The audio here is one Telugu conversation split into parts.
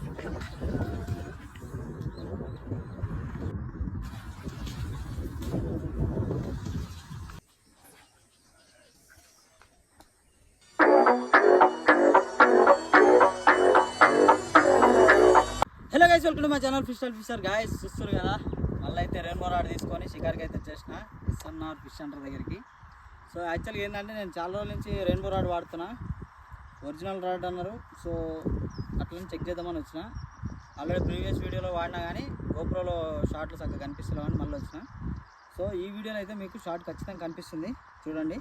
Hello guys, welcome to my channel fisher guys. చూస్తారు కదా, మళ్ళీ అయితే రెయిన్బో రాడ్ తీసుకొని షికార్కి అయితే వచ్చేసిన ఎస్ఎన్ఆర్ ఫిష్ సెంటర్ దగ్గరికి. సో యాక్చువల్గా ఏంటంటే నేను చాలా రోజుల నుంచి రెయిన్బో రాడ్ వాడుతున్నా. ఒరిజినల్ రాడ్ అన్నారు, సో అట్లని చెక్ చేద్దామని వచ్చిన. ఆల్రెడీ ప్రీవియస్ వీడియోలో వాడినా కానీ గోప్రోలో షార్ట్లు చక్కగా కనిపిస్తున్నామని మళ్ళీ వచ్చిన. సో ఈ వీడియోలో అయితే మీకు షార్ట్ ఖచ్చితంగా కనిపిస్తుంది, చూడండి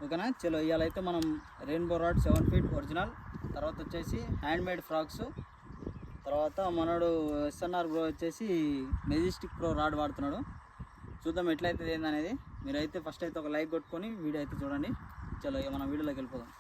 ఓకేనా. చలో ఇవాళైతే మనం రెయిన్బో రాడ్ 7 feet ఒరిజినల్, తర్వాత వచ్చేసి హ్యాండ్ మేడ్ ఫ్రాక్స్, తర్వాత మనోడు ఎస్ఎన్ఆర్ బ్రో వచ్చేసి మెజెస్టిక్ ప్రో రాడ్ వాడుతున్నాడు. చూద్దాం ఎట్లయితే ఏందనేది. మీరైతే ఫస్ట్ అయితే ఒక లైక్ కొట్టుకొని వీడియో అయితే చూడండి. చలో ఇక మనం వీడియోలోకి వెళ్ళిపోదాం.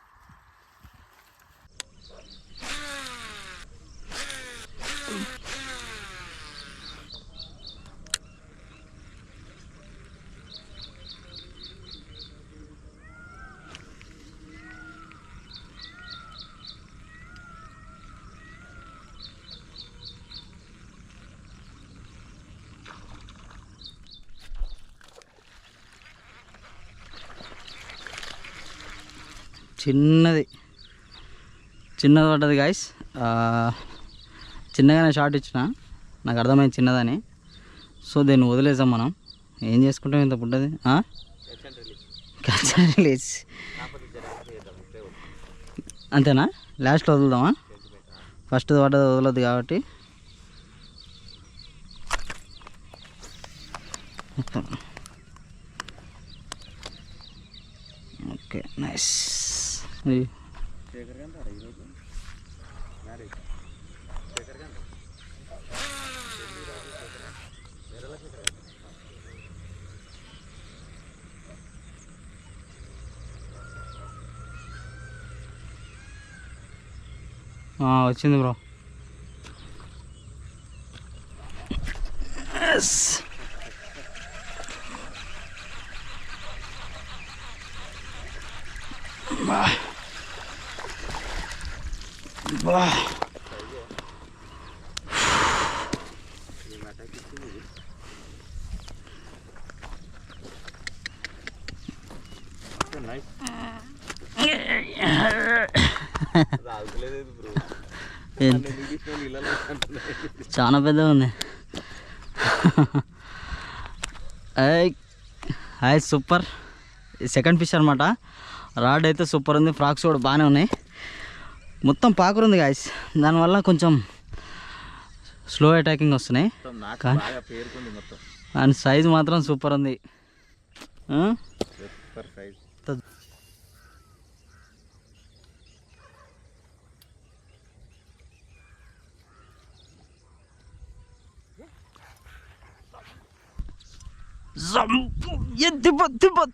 చిన్నది పడ్డది గాయస్. చిన్నగానే షార్ట్ ఇచ్చిన, నాకు అర్థమైంది చిన్నదని. సో దీన్ని వదిలేసాం మనం. ఏం చేసుకుంటాం ఇంత పుట్టది, క్యాచ్ అండ్ రిలీజ్ అంతేనా? లాస్ట్లో వదులుదామా? ఫస్ట్ పడ్డది వదలదు కాబట్టి ఓకే, నైస్. వచ్చింది బ్రో. చాలా పెద్దగా ఉంది. Hi, super. సెకండ్ ఫిష్ అనమాట. రాడ్ అయితే సూపర్ ఉంది, ఫ్రాక్స్ కూడా బాగానే ఉన్నాయి. మొత్తం పాకురు ఉంది గాయస్, దానివల్ల కొంచెం స్లో అటాకింగ్ వస్తున్నాయి. అండ్ సైజ్ మాత్రం సూపర్ ఉంది.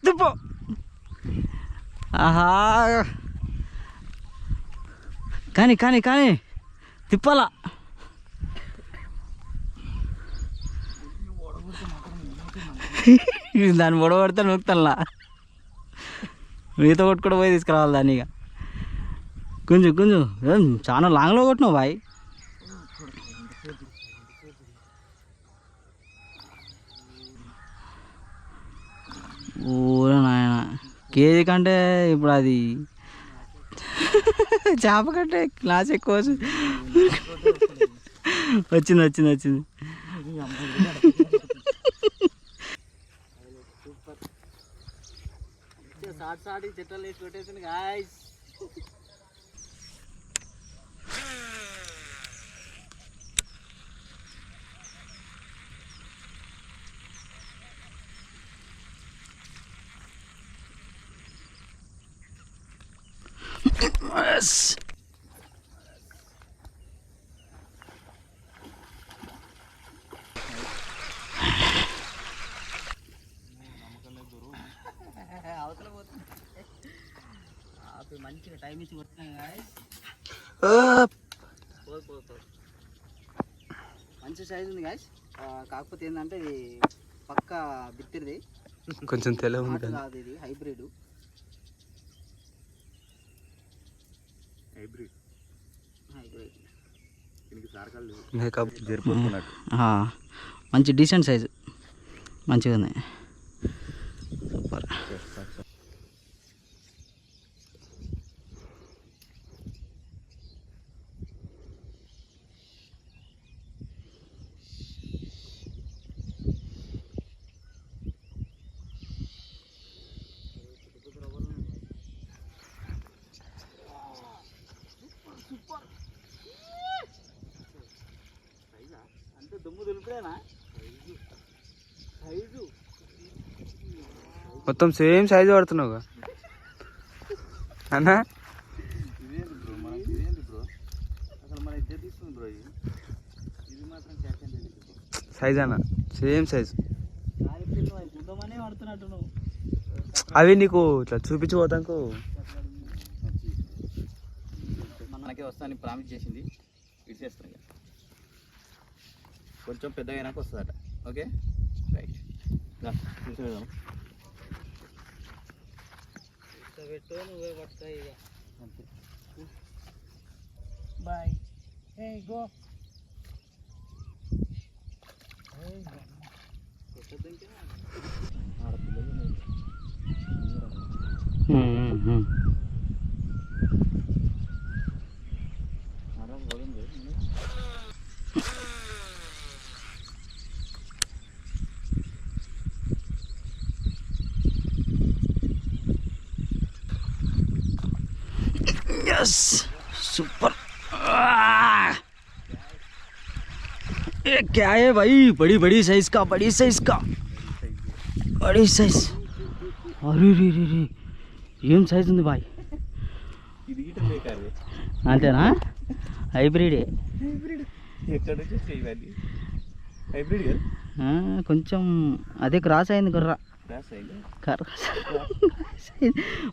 తిప్ప ఆహా, కానీ తిప్పాలా. దాన్ని పొడగొడితే నొక్కుతానులా. మీతో కొట్టుకుంటూ పోయి తీసుకురావాలి దాన్ని. ఇక కొంచెం చాలా లాంగ్లో కొట్టినావు బాయ్. ఊర నాయన, కేజీ కంటే ఇప్పుడు అది చేప కంటే క్లాస్ ఎక్కువ వచ్చింది. సాటి చెట్టలు వేసి పెట్టేసింది గాయ్స్. అవతల పోతుంది, మంచిగా టైం ఇచ్చి కొడుతున్నాయి గాయ్స్. మంచి సైజ్ ఉంది గాయ్స్. కాకపోతే ఏంటంటే ఇది పక్క బిత్తిరిది, కొంచెం తెలియదు కాదు, ఇది హైబ్రిడ్. మేకప్ జరిపోతున్నట్టు. మంచి డీసెంట్ సైజు మంచిగా ఉంది. సూపర్. అంతే దుమ్ము దులిపేనా సైజు మొత్తం సేమ్ సైజు పడుతున్నావుగా అన్నా. ఇదేంటి బ్రో మనకి ఇదేంటి బ్రో అసలు మన ఇద్దరు తీసుకుంది బ్రో ఇది మాత్రం క్యాచ్ అండి సైజ్ అన్న సేమ్ సైజ్. గుద్దమనే పడుతున్నట్టు నువ్వు. అవి నీకు ఇట్లా చూపించిపోతాకు మనకే వస్తాను ప్రామిస్ చేసింది ఇచ్చేస్తాను. కొంచెం పెద్దగా అయినాక వస్తుందట. ఓకే రైట్ చూసేద్దాం. పెట్టు నువ్వే పట్టుతాయి ఇక అంతే. బాయ్. ఏ గో ఆడపిల్లలు यस सुपर. ये क्या है भाई? बड़ी बड़ी साइज का बड़ी साइज का बड़ी साइज. अरे रे रे रे ఏం సైజ్ ఉంది బాయ్. అంతేనా? హైబ్రిడే. కొంచెం అదే క్రాస్ అయింది గుర్ర.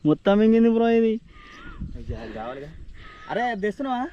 మొత్తం మింగింది బ్రో ఇది. అరే తెస్తున్నావా?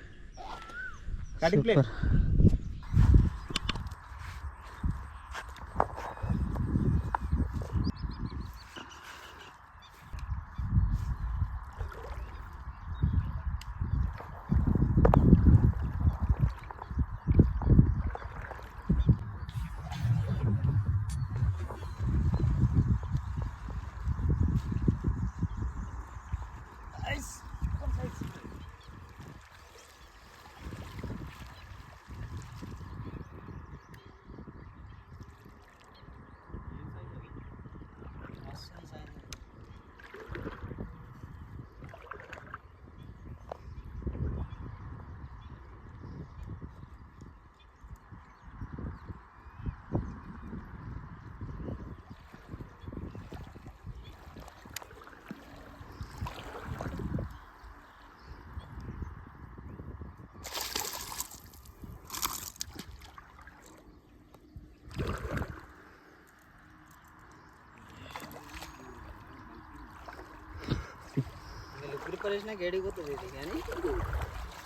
ప్రిపరేషన్ ఏడిపోతుంది ఇది కానీ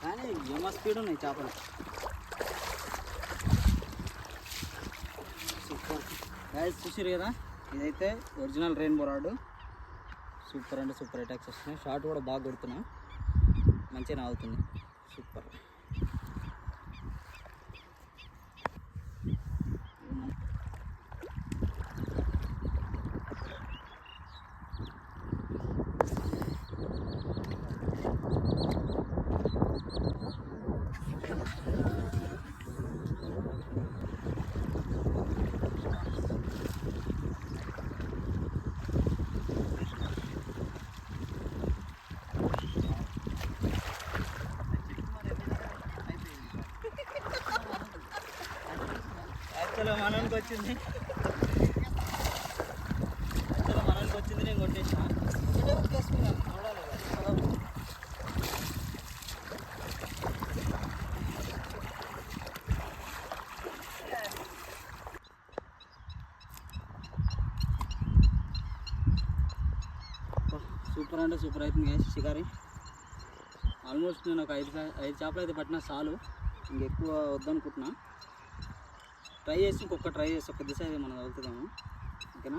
కానీ ఏమో స్పీడ్ ఉన్నాయి చేపలు. సూపర్ గైస్ చూసారు కదా, ఇదైతే ఒరిజినల్ రెయిన్బో రాడ్. సూపర్ అంటే సూపర్ అటాక్స్ వస్తున్నాయి. షార్ట్ కూడా బాగా కొడుతున్నా, మంచిగా అవుతుంది. సూపర్. మనకి వచ్చింది నేను కొట్టేసిన చూడాలి. సూపర్ అంటే సూపర్ అవుతుంది షికారి. ఆల్మోస్ట్ నేను ఒక 5 చేపలు అయితే పట్టినా చాలు, ఇంకెక్కువ వద్దనుకుంటున్నా. ట్రై చేసి ఇంకొక ట్రై చేసి ఒక దిశ అయితే మనం వెళ్తుందాము. ఓకేనా?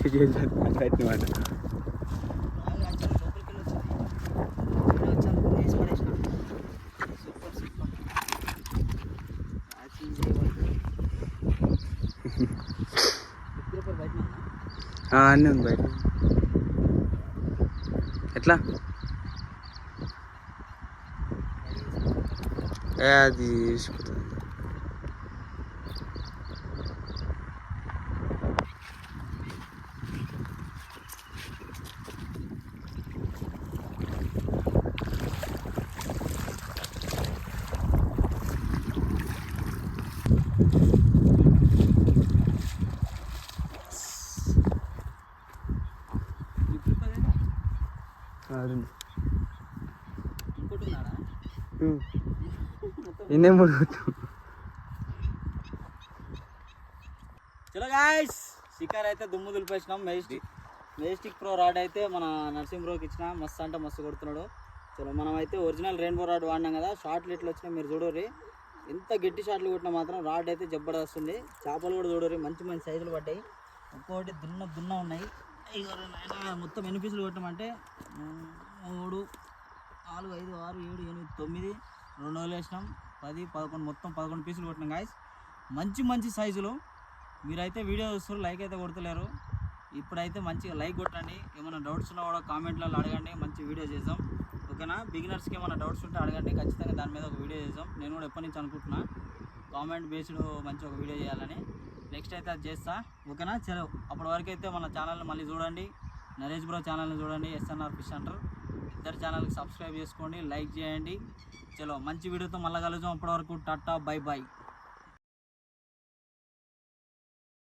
బయట మాట రాళ్ళు యాక్చువల్లీ లోపలికి వెళ్ళి వచ్చింది ఇక్కడ వచ్చి అనుకుని వేసి పడేసిన సూపర్ సూపర్ యాక్షన్ చేయవాలి ఎప్పుడు బయట అన్నీ ఉంది బయట ఎట్లా అది తీసుకుపోతుంది ఇంకోటి ఉన్నాడా ఇన్నే ముడుగుతు చలో గాయ్స్ షికార్ అయితే దుమ్ము దులిపేసినాం మెజెస్టిక్ ప్రో రాడ్ అయితే మన నర్సింగ్ బ్రోకి ఇచ్చిన మస్తు అంటే మస్తు కొడుతున్నాడు చలో మనం అయితే ఒరిజినల్ రెయిన్బో రాడ్ వాడినాం కదా షార్ట్లు ఎట్లా వచ్చినాయి మీరు చూడరు ఎంత గట్టి షాట్లు కొట్టినా మాత్రం రాడ్ అయితే జబర్దస్త్ వస్తుంది చేపలు కూడా చూడరు మంచి మంచి సైజులు పడ్డాయి ఒక్కొక్కటి దున్న ఉన్నాయి ఇగో నాయనా మొత్తం ఎన్ని పీసులు కొట్టామంటే 3 4 5 6 7 8 9 2 రోజులు వేసినాం 10 11 మొత్తం 11 పీసులు కొట్టినాం గాయస్ మంచి మంచి సైజులు మీరైతే వీడియో చూస్తారు లైక్ అయితే కొడతలేరు ఇప్పుడైతే మంచిగా లైక్ కొట్టండి ఏమైనా డౌట్స్ ఉన్నా కూడా కామెంట్లలో అడగండి మంచి వీడియో చేద్దాం ఓకేనా బిగినర్స్కి ఏమైనా డౌట్స్ ఉంటే అడగండి ఖచ్చితంగా దాని మీద ఒక వీడియో చేద్దాం నేను కూడా ఎప్పటి నుంచి అనుకుంటున్నా కామెంట్ బేస్డ్ మంచి ఒక వీడియో చేయాలని నెక్స్ట్ అయితే అది చేస్తా ఓకేనా చలో అప్పటి వరకు అయితే మన ఛానల్ని మళ్ళీ చూడండి నరేష్ బ్రో ఛానల్ని చూడండి ఎస్ఎన్ఆర్ ఫిష్ సెంటర్ ఇద్దరు ఛానల్కి సబ్స్క్రైబ్ చేసుకోండి లైక్ చేయండి చలో మంచి వీడియోతో మళ్ళీ కలుద్దాం అప్పటి వరకు టాటా బై బాయ్